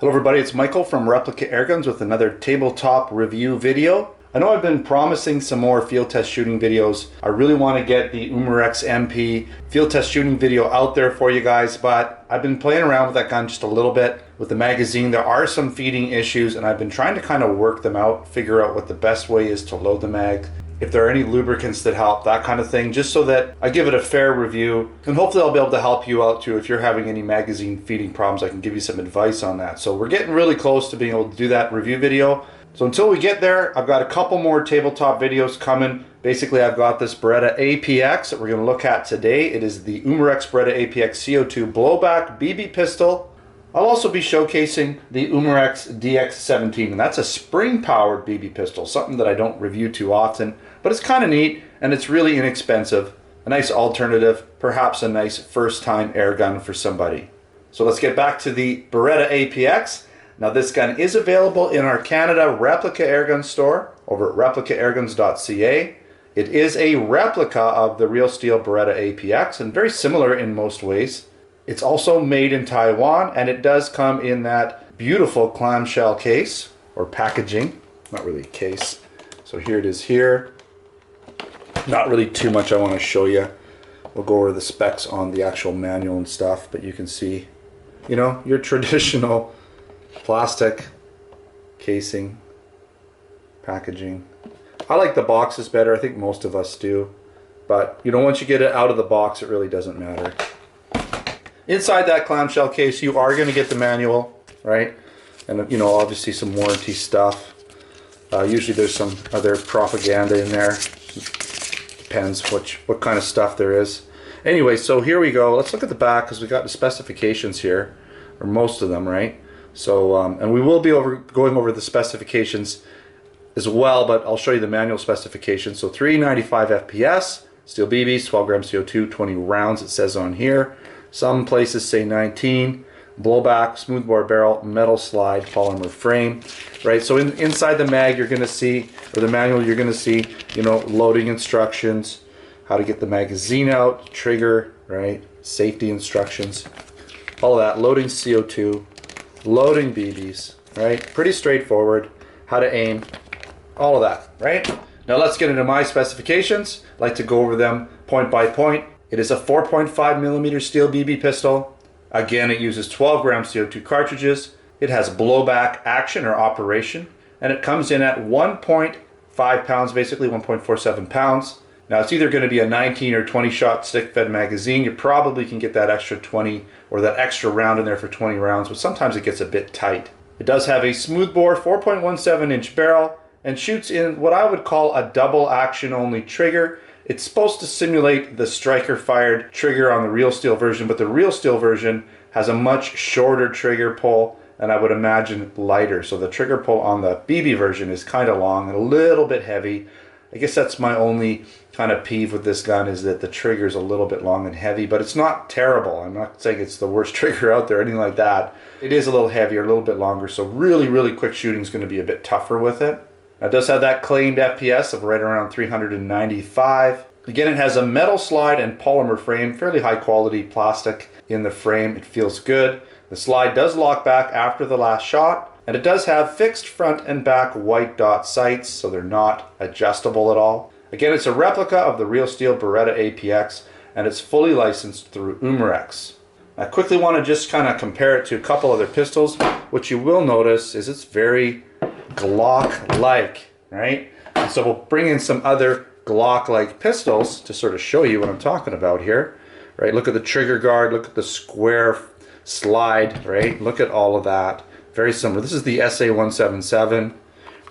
Hello everybody, it's Michael from Replica Airguns with another tabletop review video. I know I've been promising some more field test shooting videos. I really want to get the Umarex MP field test shooting video out there for you guys, but I've been playing around with that gun just a little bit. With the magazine, there are some feeding issues and I've been trying to kind of work them out, figure out what the best way is to load the mag, if there are any lubricants that help, that kind of thing, just so that I give it a fair review. And hopefully I'll be able to help you out too. If you're having any magazine feeding problems, I can give you some advice on that. So we're getting really close to being able to do that review video. So until we get there, I've got a couple more tabletop videos coming. Basically, I've got this Beretta APX that we're going to look at today. It is the Umarex Beretta APX CO2 Blowback BB pistol. I'll also be showcasing the Umarex DX17, and that's a spring-powered BB pistol, something that I don't review too often, but it's kind of neat, and it's really inexpensive. A nice alternative, perhaps a nice first-time air gun for somebody. So let's get back to the Beretta APX. Now this gun is available in our Canada Replica Airgun store over at replicairguns.ca. It is a replica of the real steel Beretta APX, and very similar in most ways. It's also made in Taiwan, and it does come in that beautiful clamshell case, or packaging, not really a case. So here it is here. Not really too much I want to show you. We'll go over the specs on the actual manual and stuff, but you can see, you know, your traditional plastic casing, packaging. I like the boxes better, I think most of us do, but you know, once you get it out of the box, it really doesn't matter. Inside that clamshell case, you are going to get the manual, right? And you know, obviously some warranty stuff. Usually there's some other propaganda in there. Depends what kind of stuff there is. Anyway, so here we go. Let's look at the back because we got the specifications here, or most of them, right? So, and we will be going over the specifications as well, but I'll show you the manual specifications. So 395 FPS, steel BBs, 12 grams CO2, 20 rounds it says on here. Some places say 19, blowback, smoothbore barrel, metal slide, polymer frame, right? So inside the mag you're going to see, or the manual you're going to see, you know, loading instructions, how to get the magazine out, trigger, right? Safety instructions, all of that, loading CO2, loading BBs, right? Pretty straightforward, how to aim, all of that, right? Now let's get into my specifications. I like to go over them point by point. It is a 4.5mm steel BB pistol. Again, it uses 12 gram CO2 cartridges. It has blowback action or operation, and it comes in at 1.5 pounds, basically 1.47 pounds. Now it's either going to be a 19 or 20 shot stick fed magazine. You probably can get that extra 20 or that extra round in there for 20 rounds, but sometimes it gets a bit tight. It does have a smoothbore 4.17 inch barrel and shoots in what I would call a double action only trigger. It's supposed to simulate the striker fired trigger on the real steel version, but the real steel version has a much shorter trigger pull and I would imagine lighter. So the trigger pull on the BB version is kind of long and a little bit heavy. I guess that's my only kind of peeve with this gun, is that the trigger is a little bit long and heavy, but it's not terrible. I'm not saying it's the worst trigger out there or anything like that. It is a little heavier, a little bit longer, so really quick shooting is going to be a bit tougher with it. It does have that claimed FPS of right around 395. Again, it has a metal slide and polymer frame, fairly high quality plastic in the frame. It feels good. The slide does lock back after the last shot, and it does have fixed front and back white dot sights, so they're not adjustable at all. Again, it's a replica of the real steel Beretta APX, and it's fully licensed through Umarex. I quickly want to just kind of compare it to a couple other pistols. What you will notice is it's very Glock-like, right? And so we'll bring in some other Glock-like pistols to sort of show you what I'm talking about here, right? Look at the trigger guard, look at the square slide, right? Look at all of that. Very similar. This is the SA177,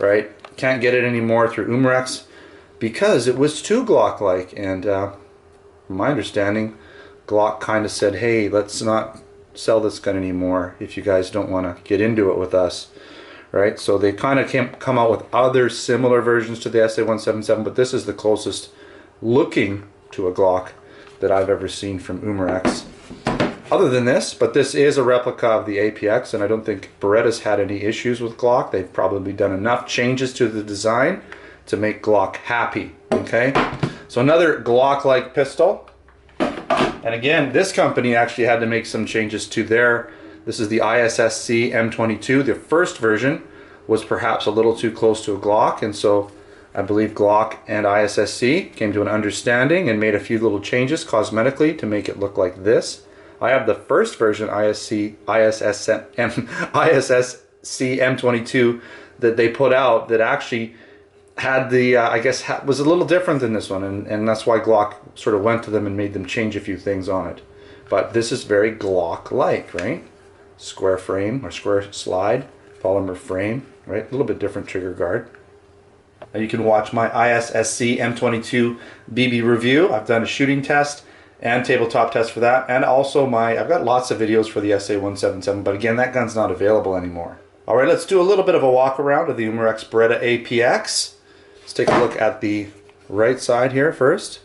right? Can't get it anymore through Umarex because it was too Glock-like, and from my understanding, Glock kind of said, hey, let's not sell this gun anymore if you guys don't want to get into it with us. Right, so they kind of come out with other similar versions to the SA177, but this is the closest looking to a Glock that I've ever seen from Umarex. Other than this, but this is a replica of the APX, and I don't think Beretta's had any issues with Glock. They've probably done enough changes to the design to make Glock happy. Okay, so another Glock-like pistol, and again, this company actually had to make some changes to their This is the ISSC M22. The first version was perhaps a little too close to a Glock, and so I believe Glock and ISSC came to an understanding and made a few little changes cosmetically to make it look like this. I have the first version ISSC M22 that they put out that actually had the, I guess, was a little different than this one, and that's why Glock sort of went to them and made them change a few things on it. But this is very Glock-like, right? Square frame or square slide, polymer frame, right? A little bit different trigger guard. Now you can watch my ISSC M22 BB review. I've done a shooting test and tabletop test for that, and also I've got lots of videos for the SA177, but again, that gun's not available anymore. All right, let's do a little bit of a walk around of the Umarex Beretta APX. Let's take a look at the right side here first,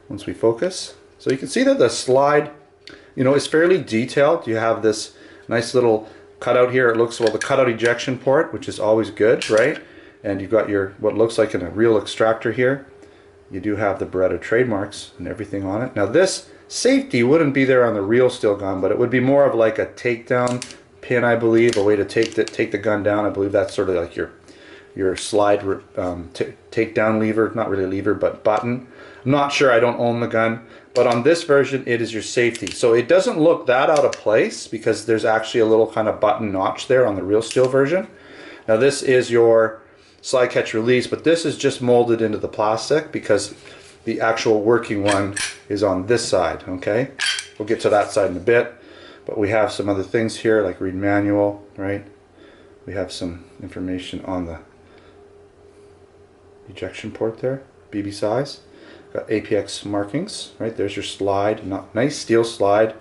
once we focus. So you can see that the slide, is fairly detailed. You have this nice little cutout here. It looks, well, the cutout ejection port, which is always good, right? And you've got your, what looks like a real extractor here. You do have the Beretta trademarks and everything on it. Now this safety wouldn't be there on the real steel gun, but it would be more of like a takedown pin, I believe, a way to take the gun down. I believe that's sort of like your slide takedown lever, not really lever, but button. I'm not sure, I don't own the gun, but on this version it is your safety. So it doesn't look that out of place because there's actually a little kind of button notch there on the real steel version. Now this is your slide catch release, but this is just molded into the plastic because the actual working one is on this side, okay? We'll get to that side in a bit, but we have some other things here like read manual, right? We have some information on the ejection port there, BB size. Got APX markings, right? There's your slide, nice steel slide,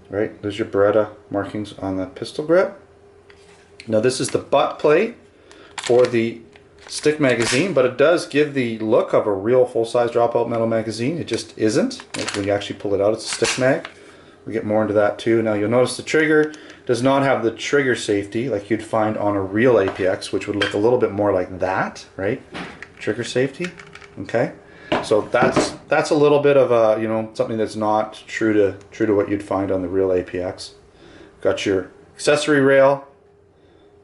right? There's your Beretta markings on the pistol grip. Now this is the butt plate for the stick magazine, but it does give the look of a real full-size dropout metal magazine. It just isn't. Like when you actually pull it out, it's a stick mag. We get more into that too. Now you'll notice the trigger does not have the trigger safety like you'd find on a real APX, which would look a little bit more like that, right? Trigger safety, okay? So that's a little bit of a, something that's not true to what you'd find on the real APX. Got your accessory rail.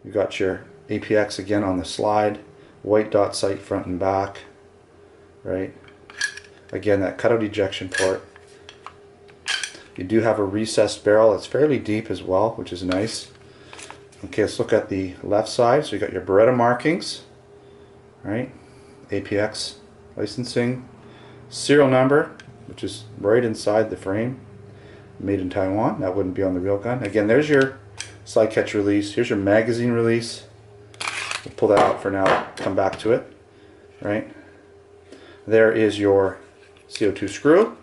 You got your APX again on the slide, white dot sight front and back, right? Again, that cutout ejection port. You do have a recessed barrel. It's fairly deep as well, which is nice. Okay, let's look at the left side. So you got your Beretta markings, right? APX licensing, serial number, which is right inside the frame, made in Taiwan. That wouldn't be on the real gun. Again, there's your slide catch release. Here's your magazine release. We'll pull that out for now, come back to it, right? There is your CO2 screw,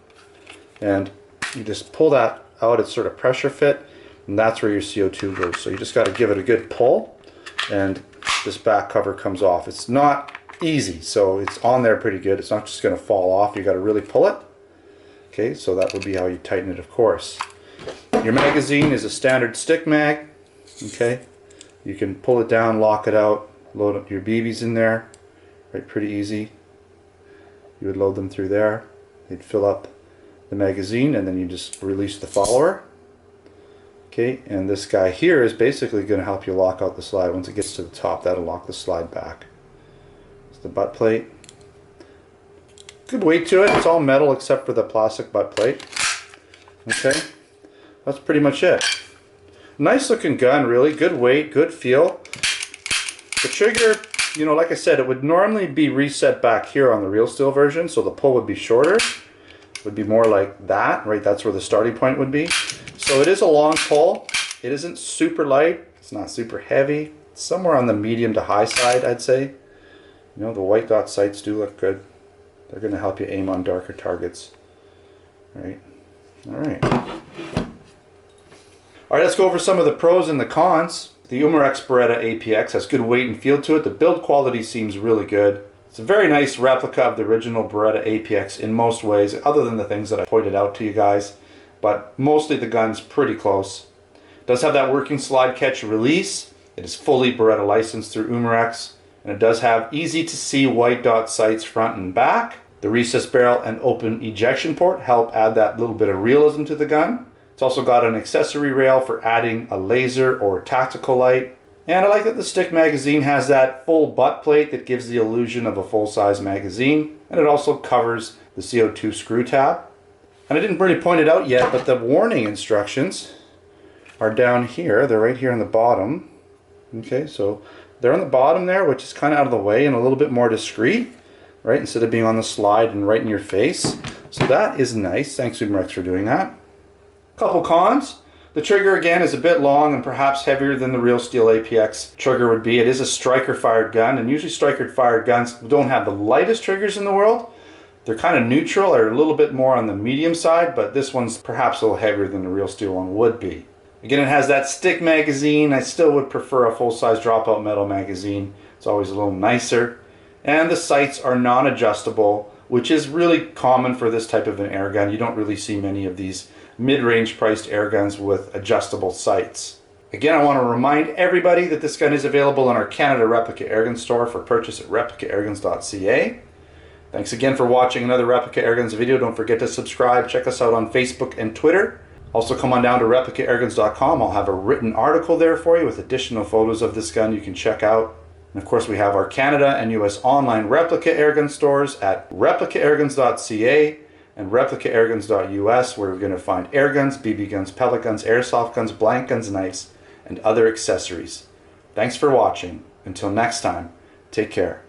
and you just pull that out. It's sort of pressure fit, and that's where your CO2 goes. So you just got to give it a good pull, and this back cover comes off. It's not easy, so it's on there pretty good. It's not just going to fall off. You got to really pull it. Okay, so that would be how you tighten it, of course. Your magazine is a standard stick mag. Okay, you can pull it down, lock it out, load up your BBs in there, right? Pretty easy. You would load them through there. They'd fill up the magazine, and then you just release the follower. Okay, and this guy here is basically going to help you lock out the slide. Once it gets to the top, that'll lock the slide back. It's the butt plate. Good weight to it. It's all metal except for the plastic butt plate. Okay, that's pretty much it. Nice looking gun, really. Good weight, good feel. The trigger, like I said, it would normally be reset back here on the real steel version, so the pull would be shorter. It would be more like that, right? That's where the starting point would be. So it is a long pull. It isn't super light. It's not super heavy. It's somewhere on the medium to high side, I'd say. The white dot sights do look good. They're going to help you aim on darker targets. Right? All right. All right, let's go over some of the pros and the cons. The Umarex Beretta APX has good weight and feel to it. The build quality seems really good. It's a very nice replica of the original Beretta APX in most ways, other than the things that I pointed out to you guys. But mostly the gun's pretty close. It does have that working slide catch release. It is fully Beretta licensed through Umarex. And it does have easy to see white dot sights front and back. The recessed barrel and open ejection port help add that little bit of realism to the gun. It's also got an accessory rail for adding a laser or tactical light. And I like that the stick magazine has that full butt plate that gives the illusion of a full-size magazine. And it also covers the CO2 screw tab. And I didn't really point it out yet, but the warning instructions are down here. They're right here on the bottom. Okay, so they're on the bottom there, which is kind of out of the way and a little bit more discreet, right? Instead of being on the slide and right in your face. So that is nice. Thanks, Umarex, for doing that. Couple cons. The trigger again is a bit long and perhaps heavier than the real steel APX trigger would be. It is a striker fired gun, and usually striker fired guns don't have the lightest triggers in the world. They're kind of neutral or a little bit more on the medium side, but this one's perhaps a little heavier than the real steel one would be. Again, it has that stick magazine. I still would prefer a full-size dropout metal magazine. It's always a little nicer. And the sights are non-adjustable, which is really common for this type of an air gun. You don't really see many of these mid-range priced air guns with adjustable sights. Again, I want to remind everybody that this gun is available in our Canada Replica Airgun store for purchase at replicairguns.ca. Thanks again for watching another Replica Airguns video. Don't forget to subscribe. Check us out on Facebook and Twitter. Also come on down to replicairguns.com. I'll have a written article there for you with additional photos of this gun you can check out. And of course, we have our Canada and US online Replica Airgun stores at replicairguns.ca and replicairguns.us, where we're going to find air guns, BB guns, pellet guns, airsoft guns, blank guns, knives, and other accessories. Thanks for watching. Until next time, take care.